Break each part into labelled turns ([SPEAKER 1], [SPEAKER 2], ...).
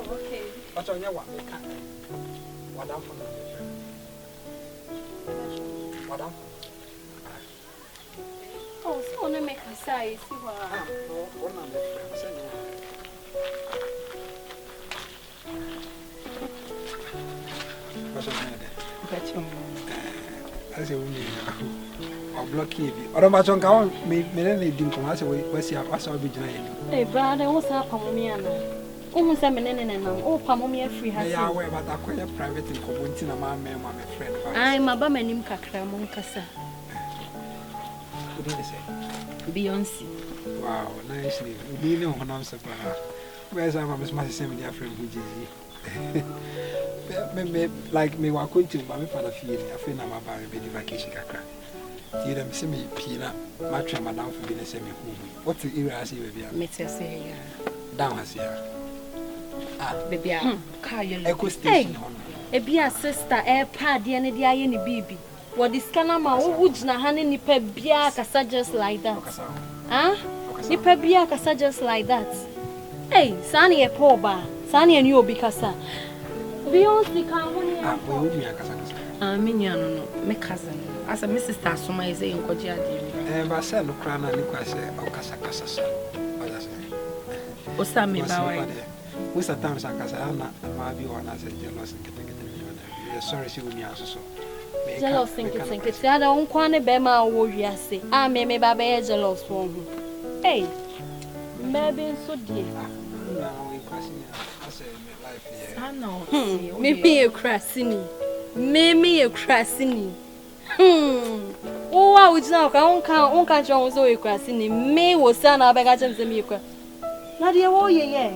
[SPEAKER 1] okay.
[SPEAKER 2] But on your one, what up for what up?
[SPEAKER 1] Oh, so want to make a size. See what?
[SPEAKER 2] One of the friends. I say, I'll block you. Or about on count, me, didn't come as away. What's your password?
[SPEAKER 1] Hey, brother, what's up, Pamomiana? Almost a minute and oh, Pamomia free has.
[SPEAKER 2] I wear but I quite a private in community, my man, my friend.
[SPEAKER 1] I'm a bamanim cacra, Moncasa.
[SPEAKER 2] What did you say?
[SPEAKER 1] Beyonce.
[SPEAKER 2] Wow, nicely. We didn't know when I'm surprised. Where's our Miss Massey, send me a friend who is like me, we're going to my father feeling. I feel I'm about a vacation. You don't see me, Pina, much of my down for being a semi home. What's the era I see, baby?
[SPEAKER 1] Mr. Say,
[SPEAKER 2] Down as here. Ah,
[SPEAKER 1] baby, car you
[SPEAKER 2] echo station.
[SPEAKER 1] A beer sister, air pad, the any baby. What is Canama, who would not hand any pebia just like that? Ah, the pebia just like that. Hey, Sunny a poor bar, Sunny and you because Beyonce can't win. I mean, no, my cousin. As a Mrs. Tassuma is saying, what you are doing.
[SPEAKER 2] But I said, no crown and Nicholas, or Casacasa. What's that mean? Most of the times, I can say, I'm not a Mavi or as a jealous and getting it. Sorry, she will be also. Jealous, think it's the other one, Quane Bema, or you say, I may be jealous for me. Hey, maybe so dear. I know. Maybe a crassini. Maybe a crassini. Oh, I would now can't Jones or a crassini. May was son of a gadget to me. Nadia, oh, yeah.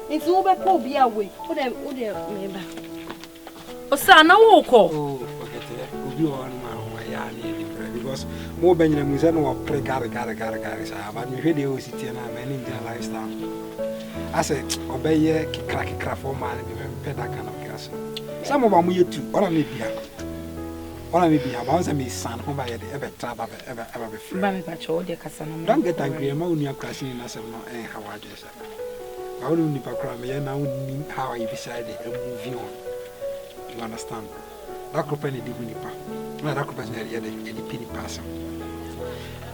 [SPEAKER 2] It's over poor be away. What I would have made back. Oh, son, I will call. Oh, forget it. You are my because more Benjamin was no play gara. I have a video city and I'm in their lifestyle. I said, obey cracky craft for man, pet that kind of gas. Some of them you too, or maybe about me, son, whom I had ever traveled ever before. Don't get angry, I'm only a crashing in us and how I just said. I wouldn't nip a crime, and I wouldn't how I decided and moving on. You understand? That could penny divinity. Not a company any penny person.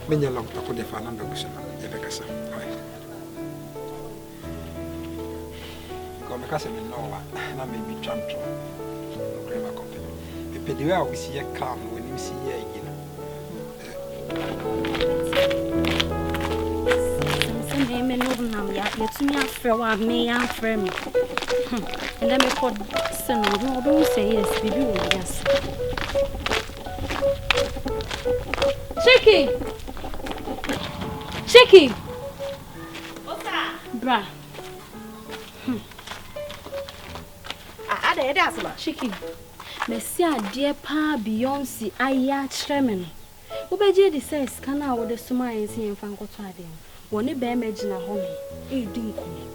[SPEAKER 2] Many long talk with the Fernando Cushion, Ebecassa. Come a cousin in Noah, and I may be jumped on. Grammar company. The pedua we see a calm when you see a let me after me and friend. And then we put son, don't say yes, baby, yes. Chicky! What's that? Bra. I Chicky. Messia, dear Pa Beyonce, I ya tremen. Ubeje says, can I with the Sumayan see and Fanco Tadin? One a bear magina home, a dinkum.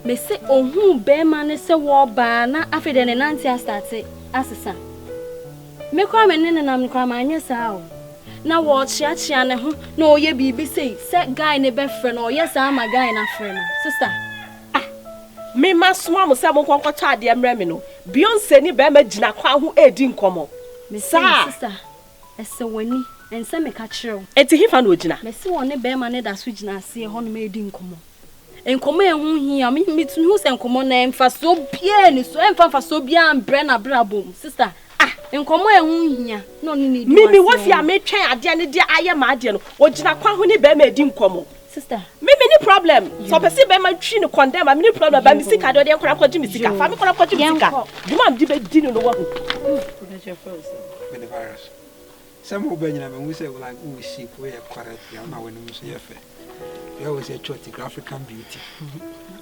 [SPEAKER 2] Me say, oh, who bear man is a war bar, not after than an auntie I started as a son. Me come in and I'm crying, yes, how. Now watch Yachiana, no, ye be say, set guy in a best friend, or yes, I'm a guy in a friend. Sister, me must swam with someone who caught the Remino. Beyonce ni bear magina, who a dinkum. Miss sister, as so winny, and some a catcher. And to him, and Wujina, Miss one a bear man that's which I see a honey made dinkum. And come here, I mean, meet who's and come on name for so bien, so and for so bien, Brenna Brabum, sister. And come here, no need. Mimi, what you may try at the end of the I am Adian, or Jina Quahuni Beme Dincomo. Sister, Mimi, no problem. So, perceive my chin to condemn, I'm no problem, but Missy Cado, they are crap for Jimmy Sika, family crap for Jimmy Sika. You want to dinner the one. That's your first. With the virus. Some who Benjamin, we say, like, we see where quarter, you know, when you see a fair. You always say, African beauty.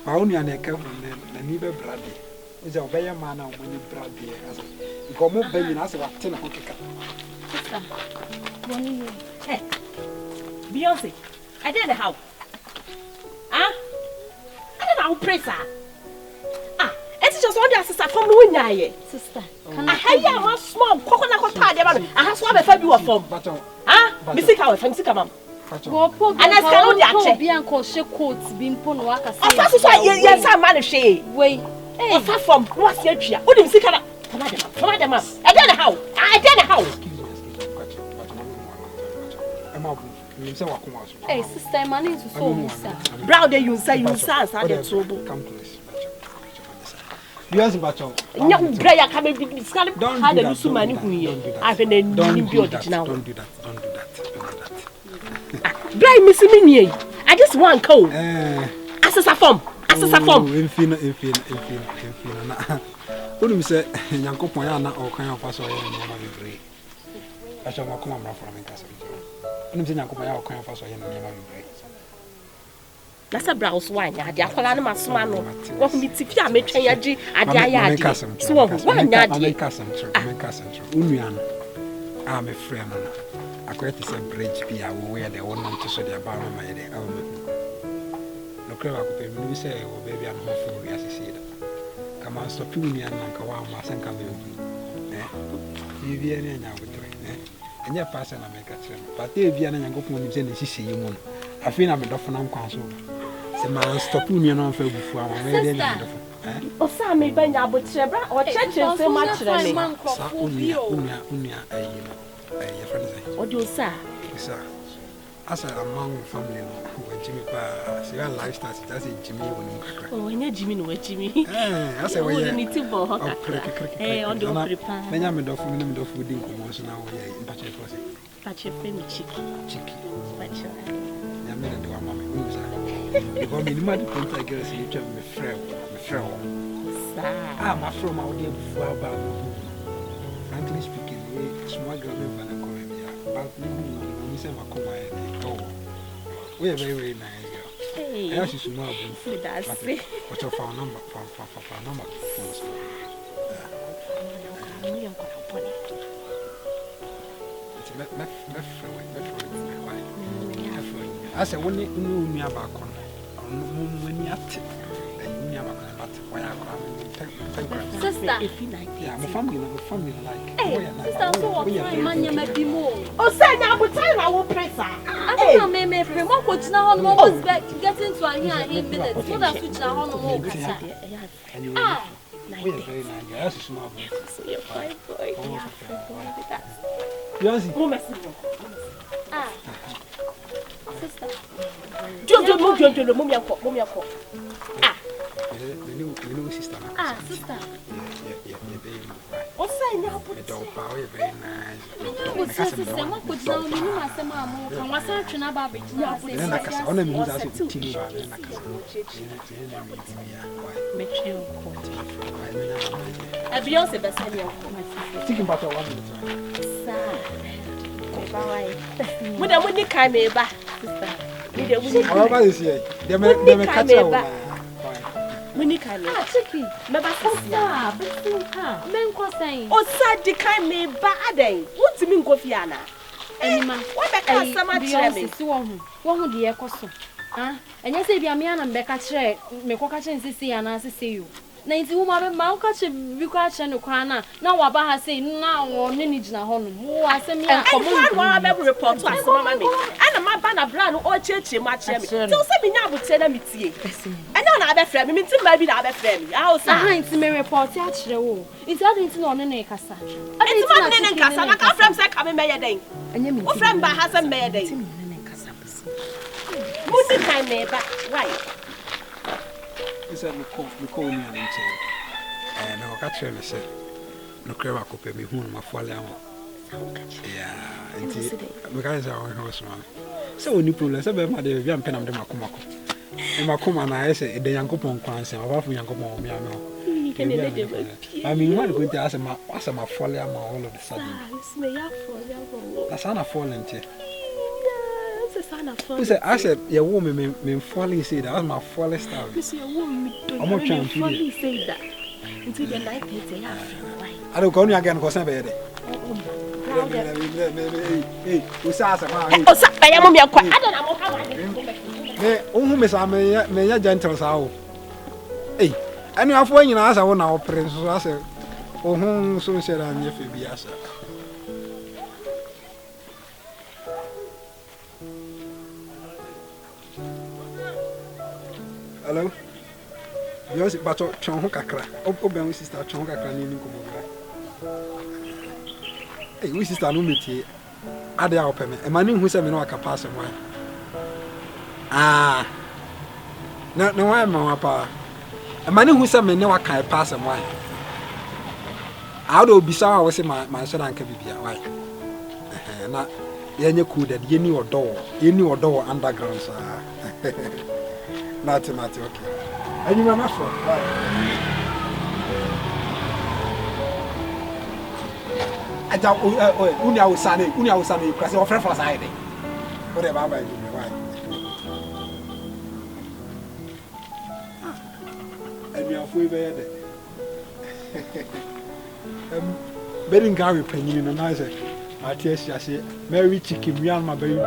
[SPEAKER 2] I only an account from the neighbor brother. Is a better man when you brought the as you go more baby as a 10 o'clock. Hey, Beyonce, I did the how? Ah, I don't know, praise her. Ah, it's just one day sister from Lunya, sister. I have a small coconut. I have swam a February form. Ah, Missy Cow, Fancy come.
[SPEAKER 1] Go poke.
[SPEAKER 3] And I can't check.
[SPEAKER 1] Be and she coats being pon waka say.
[SPEAKER 3] That's why yes, I'm man she.
[SPEAKER 1] Wait.
[SPEAKER 3] Hey, far from what's your tree? What do you see? Come on, them up. I don't know how.
[SPEAKER 1] Hey, sister, my name is so Musa.
[SPEAKER 3] Brown, they you say trouble.
[SPEAKER 4] Come to this. Yes, but
[SPEAKER 3] young Braya coming big scan.
[SPEAKER 4] Don't
[SPEAKER 3] How
[SPEAKER 4] do
[SPEAKER 3] the
[SPEAKER 4] that.
[SPEAKER 3] so many queen. I've been
[SPEAKER 4] Don't
[SPEAKER 3] in
[SPEAKER 4] do
[SPEAKER 3] build
[SPEAKER 4] that.
[SPEAKER 3] now.
[SPEAKER 4] Don't do that.
[SPEAKER 3] Brian missing me. I just want cold. Assessa form.
[SPEAKER 4] Infina. Who do you say? Yanko Poyana or kind of us or any. I shall not come from Castle. I'm saying Yanko Poyana or kind of us or any.
[SPEAKER 3] That's a browse wine. I have a man's man. What me to I may change. I
[SPEAKER 4] cousin.
[SPEAKER 3] So one yard.
[SPEAKER 4] Cousin. Union. I'm a friend. I create a bridge be aware the one to show the bar my day. No crab, we say, oh, baby, I'm hopeful as I see it. Come on, stop you and Kawa, and come in. You be any now with train, and your person I make a trim. But if you and go from the see you, I feel I'm a dolphin council. The man stop you and on for before I'm ready.
[SPEAKER 3] Oh, Sam may bend your butcher or church so much. What do you say?
[SPEAKER 4] Sir, as a among family, when Jimmy say our lifestyle, that's a Jimmy when
[SPEAKER 3] oh, and Jimmy, no, Jimmy.
[SPEAKER 4] I say, we need to
[SPEAKER 3] go. Eh, on the prepare.
[SPEAKER 4] Then I'm a dog from the food in commotion now.
[SPEAKER 3] But your family chicky. But you
[SPEAKER 4] made a door, mammy. If I'm in mad point, I guess you tell me, friend. I'm a from our dear Baba. Frankly speaking, small girl never but we say we are very nice girl. Hey, I should know what's your phone number for number. I said, when you knew me about when you have to, and you never why I come
[SPEAKER 1] sister.
[SPEAKER 4] Yeah, my family like.
[SPEAKER 1] Hey, sister, so what man you may be more.
[SPEAKER 3] Oh, say now, but I will press her.
[SPEAKER 1] I don't know, maybe more coach now on more getting to a here in minutes. What else switch now on more? Ah,
[SPEAKER 4] we are very nice. That's a small boy.
[SPEAKER 3] You're fine, boy.
[SPEAKER 4] You see?
[SPEAKER 1] Ah, sister.
[SPEAKER 3] Don't ah.
[SPEAKER 4] You know, sister.
[SPEAKER 1] Ah, sister.
[SPEAKER 4] Yeah,
[SPEAKER 3] what's that now?
[SPEAKER 4] The dog power is very nice.
[SPEAKER 1] What's that, sister? What could now you must have more? And what's that to about it?
[SPEAKER 4] Then I can only move as a TV.
[SPEAKER 3] A Beyonce best
[SPEAKER 4] thinking about a 1 minute.
[SPEAKER 3] When I wouldn't come back, sister.
[SPEAKER 4] However, is here. They may catch out.
[SPEAKER 3] When you can
[SPEAKER 1] chicky,
[SPEAKER 3] never
[SPEAKER 1] men saying,
[SPEAKER 3] oh, sad, the kind me bad. What do you mean, Kofiana?
[SPEAKER 1] Any man,
[SPEAKER 3] what the customer
[SPEAKER 1] one who the echo so. Ah, and yes, if you are me and Becca Tre, me coca and see and I see you. Nancy, woman, my catch a vicar and Ukraina. Now, Wabaha say now or Ninija Honum, who I send me a
[SPEAKER 3] common report to us, mammy. And my banner brown or church, much. Don't send me now with tell me tea. And now I have a friend, means maybe I have a friend. I'll say, to me report actually. It's adding to on a casa. It's not in Casa, I come from Sakame Mayor Day. And you friend by Hassan Mayor Day. What's the time, neighbor? Why?
[SPEAKER 4] He said, we call me an inch. And I'll catch him. I said, no crab, I could pay me whom my fall out. Yeah, because I was horseman. So when you pull us about my day, young pen of the Macumako. And Macum and I say, the young coupon clans and about young coupon, me. I mean, what going to ask my fall out all of a sudden? That's not a fallen tear. I said, your woman may folly say that was my folly style. I'm not trying to say that until the night. I don't go again because I'm bad. Hey, who's asking?
[SPEAKER 3] I am your quiet. I don't know. Miss, I may gentle sow. Hey, and you have when you ask our now, Prince. I said, oh, whom soon said I'm your Phoebe.
[SPEAKER 4] Hello. Yes, but Chon Kakra. Open sister Chon Kakra in Kumura. Hey, we sister no meet. Ade a open me. E mani hu se me no aka pass one. Ah. No why ma pa. E mani hu se me ne waka pass one. How do bisa wa say my son anka bibia why? Na yenye cool that yeni odo underground sa. Not okay. And you mama for why? Aja unia usane kwase ofre for side. What the baba you why? And you afu be there. Bedding Gary penny no na say. Atiesi ase Mary chicken, me and my baby.